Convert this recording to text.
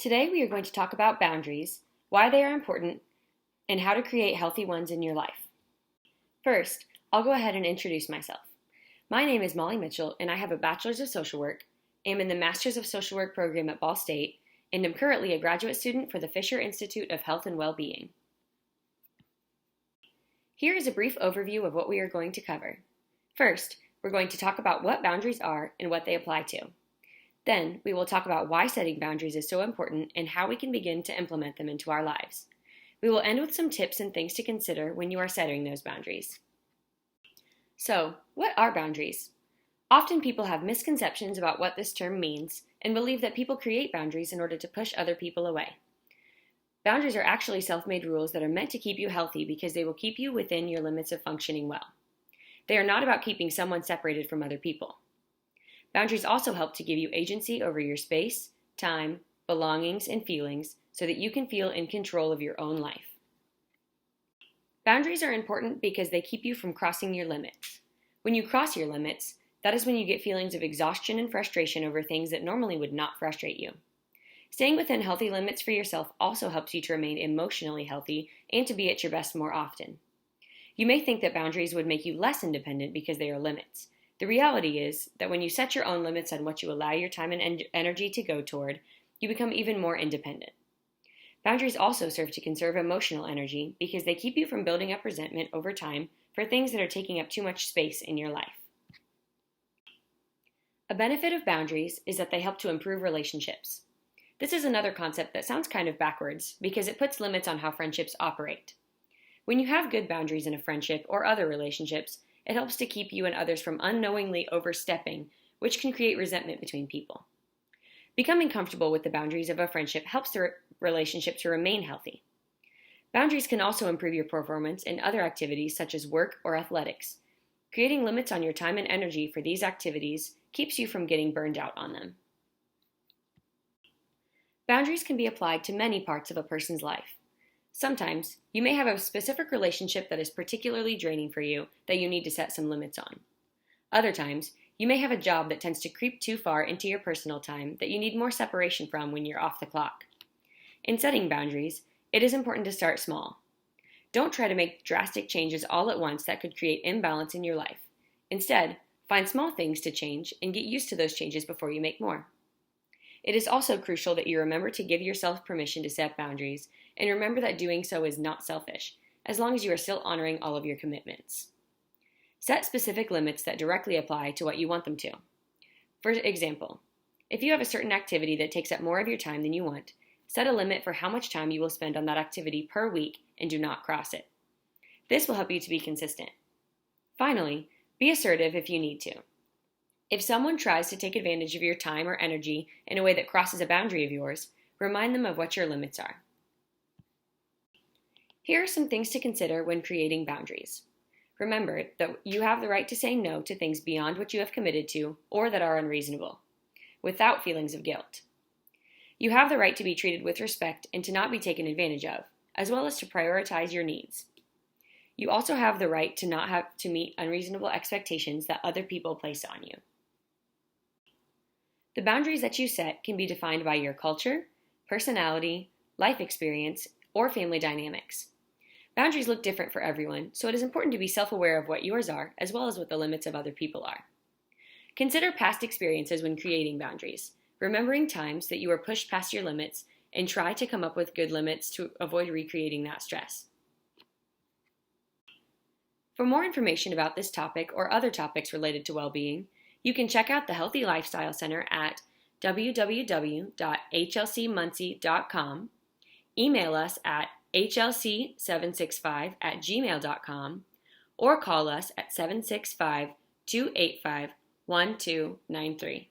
Today we are going to talk about boundaries, why they are important, and how to create healthy ones in your life. First, I'll go ahead and introduce myself. My name is Molly Mitchell, and I have a Bachelor's of Social Work, am in the Master's of Social Work program at Ball State, and am currently a graduate student for the Fisher Institute of Health and Well-Being. Here is a brief overview of what we are going to cover. First, we're going to talk about what boundaries are and what they apply to. Then, we will talk about why setting boundaries is so important and how we can begin to implement them into our lives. We will end with some tips and things to consider when you are setting those boundaries. So, what are boundaries? Often people have misconceptions about what this term means and believe that people create boundaries in order to push other people away. Boundaries are actually self-made rules that are meant to keep you healthy because they will keep you within your limits of functioning well. They are not about keeping someone separated from other people. Boundaries also help to give you agency over your space, time, belongings, and feelings so that you can feel in control of your own life. Boundaries are important because they keep you from crossing your limits. When you cross your limits, that is when you get feelings of exhaustion and frustration over things that normally would not frustrate you. Staying within healthy limits for yourself also helps you to remain emotionally healthy and to be at your best more often. You may think that boundaries would make you less independent because they are limits. The reality is that when you set your own limits on what you allow your time and energy to go toward, you become even more independent. Boundaries also serve to conserve emotional energy because they keep you from building up resentment over time for things that are taking up too much space in your life. A benefit of boundaries is that they help to improve relationships. This is another concept that sounds kind of backwards because it puts limits on how friendships operate. When you have good boundaries in a friendship or other relationships, it helps to keep you and others from unknowingly overstepping, which can create resentment between people. Becoming comfortable with the boundaries of a friendship helps the relationship to remain healthy. Boundaries can also improve your performance in other activities such as work or athletics. Creating limits on your time and energy for these activities keeps you from getting burned out on them. Boundaries can be applied to many parts of a person's life. Sometimes, you may have a specific relationship that is particularly draining for you that you need to set some limits on. Other times, you may have a job that tends to creep too far into your personal time that you need more separation from when you're off the clock. In setting boundaries, it is important to start small. Don't try to make drastic changes all at once that could create imbalance in your life. Instead, find small things to change and get used to those changes before you make more. It is also crucial that you remember to give yourself permission to set boundaries, and remember that doing so is not selfish, as long as you are still honoring all of your commitments. Set specific limits that directly apply to what you want them to. For example, if you have a certain activity that takes up more of your time than you want, set a limit for how much time you will spend on that activity per week and do not cross it. This will help you to be consistent. Finally, be assertive if you need to. If someone tries to take advantage of your time or energy in a way that crosses a boundary of yours, remind them of what your limits are. Here are some things to consider when creating boundaries. Remember that you have the right to say no to things beyond what you have committed to or that are unreasonable, without feelings of guilt. You have the right to be treated with respect and to not be taken advantage of, as well as to prioritize your needs. You also have the right to not have to meet unreasonable expectations that other people place on you. The boundaries that you set can be defined by your culture, personality, life experience, or family dynamics. Boundaries look different for everyone, so it is important to be self-aware of what yours are, as well as what the limits of other people are. Consider past experiences when creating boundaries, remembering times that you were pushed past your limits, and try to come up with good limits to avoid recreating that stress. For more information about this topic or other topics related to well-being, you can check out the Healthy Lifestyle Center at www.hlcmuncie.com, email us at hlc765@gmail.com, or call us at 765-285-1293.